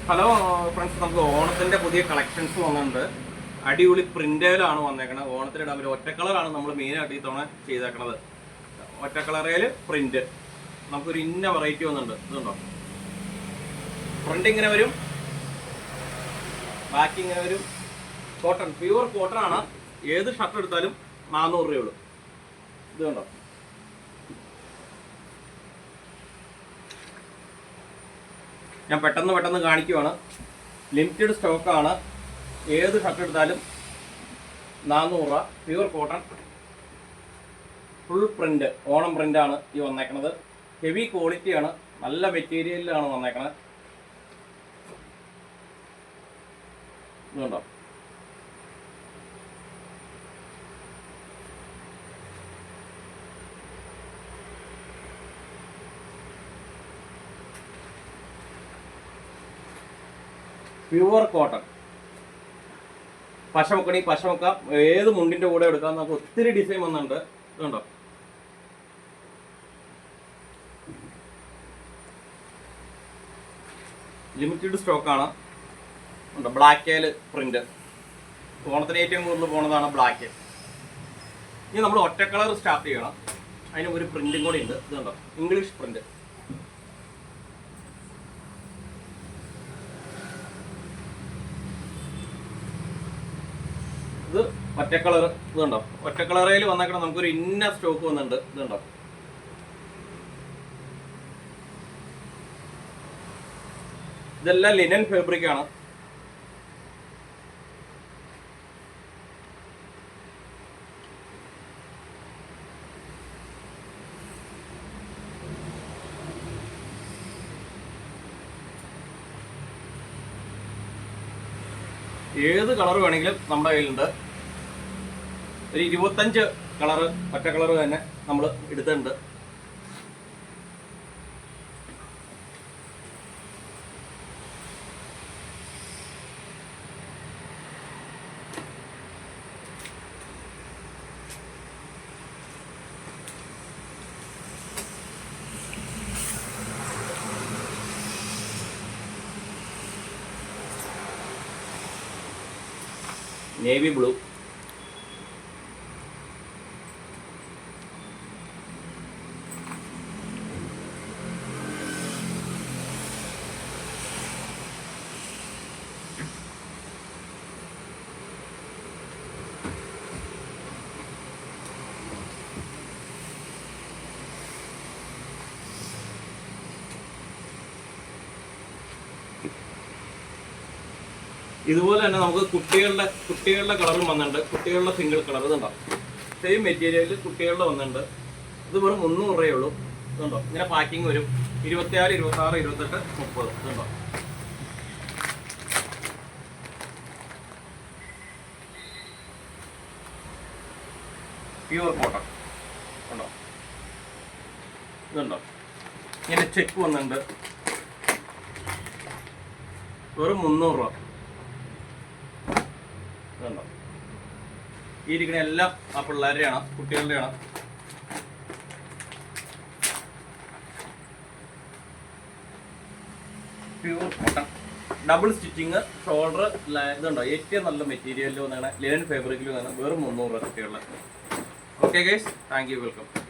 Hello friends, നമുക്ക് ഓണത്തിന്റെ പുതിയ കളക്ഷൻസ് വന്നിട്ടുണ്ട്. അടിപൊളി പ്രിന്റുകളാണ് വന്നേക്കണത്. ഓണത്തിനിടാൻ ഒരു ഒറ്റ കളറാണ് നമ്മൾ മെയിനായിട്ട് ഈ തവണ ചെയ്തേക്കണത്. ഒറ്റ കളറേല് പ്രിന്റ് നമുക്കൊരു ഇന്ന വെറൈറ്റി വന്നിട്ടുണ്ട്. ഇതുണ്ടോ, ഫ്രണ്ട് ഇങ്ങനെ വരും, ബാക്കി ഇങ്ങനെ വരും. കോട്ടൺ, പ്യുവർ കോട്ടൺ ആണ്. ഏത് ഷർട്ട് എടുത്താലും 400 രൂപയുള്ളൂ. ഇത് കണ്ടോ, ഞാൻ പെട്ടെന്ന് കാണിക്കുവാണ്. ലിമിറ്റഡ് സ്റ്റോക്കാണ്. ഏത് ഷർട്ട് എടുത്താലും 400 രൂപ. Pure cotton, full print, Onam പ്രിന്റാണ് ഈ വന്നേക്കണത്. ഹെവി ക്വാളിറ്റിയാണ്, നല്ല മെറ്റീരിയലിലാണ് വന്നേക്കണത്. ഇതുണ്ടോ, പ്യുവർ കോട്ടൺ. പശമൊക്കണി പശമൊക്കാം, ഏത് മുണ്ടിന്റെ കൂടെ എടുക്കാം. നമുക്ക് ഒത്തിരി ഡിസൈൻ വന്നിട്ടുണ്ട്. ഇതുണ്ടോ, ലിമിറ്റഡ് സ്റ്റോക്കാണ്. ഉണ്ട് ബ്ലാക്കേല് പ്രിന്റ്. ഓണത്തിന് ഏറ്റവും കൂടുതൽ പോണതാണ് ബ്ലാക്ക്. ഇനി നമ്മൾ ഒറ്റ കളർ സ്റ്റാർട്ട് ചെയ്യണം. അതിന് ഒരു പ്രിന്റും കൂടി ഉണ്ട്. ഇതുണ്ടോ, ഇംഗ്ലീഷ് പ്രിന്റ്. ഇത് ഒറ്റ കളർ. ഇതുണ്ടോ, ഒറ്റ കളറയിൽ വന്നേക്കണം. നമുക്കൊരു ഇന്ന സ്റ്റോക്ക് വന്നിട്ടുണ്ട്. ഇതുണ്ടോ, ഇതെല്ലാം ലിനൻ ഫാബ്രിക് ആണ്. ഏത് കളർ വേണമെങ്കിലും നമ്മുടെ കയ്യിലുണ്ട്. ഒരു 25 കളറ് ഒറ്റ കളർ തന്നെ നമ്മൾ എടുത്തിട്ടുണ്ട്. നേവി ബ്ലൂ, ഇതുപോലെ തന്നെ നമുക്ക് കുട്ടികളുടെ കളറും വന്നിട്ടുണ്ട്. കുട്ടികളുടെ സിംഗിൾ കളർ. ഇതുണ്ടോ, സെയിം മെറ്റീരിയലിൽ കുട്ടികളുടെ വന്നിട്ടുണ്ട്. ഇത് വെറും 300 രൂപയേ ഉള്ളൂ. ഇതുണ്ടോ, ഇങ്ങനെ പാക്കിങ് വരും. 26, 26, 28, 30. ഇതുണ്ടോ, പ്യുവർ കോട്ടൺ. ഉണ്ടോ, ഇതുണ്ടോ, ഇങ്ങനെ ചെക്ക് വന്നിട്ടുണ്ട്. വെറും 300 രൂപ. ഇതുണ്ടോ, ഈ ഇരിക്കുന്ന എല്ലാം ആ പിള്ളേരുടെയാണ്, കുട്ടികളുടെയാണ്. Pure cotton, double stitching, shoulder. ഇതുണ്ടോ, ഏറ്റവും നല്ല മെറ്റീരിയലിൽ വന്നാണ് ലിനൻ ഫാബ്രിക്കിൽ വന്നാണ്. വെറും 300 രൂപ കുട്ടികളുടെ. Okay guys, thank you, welcome.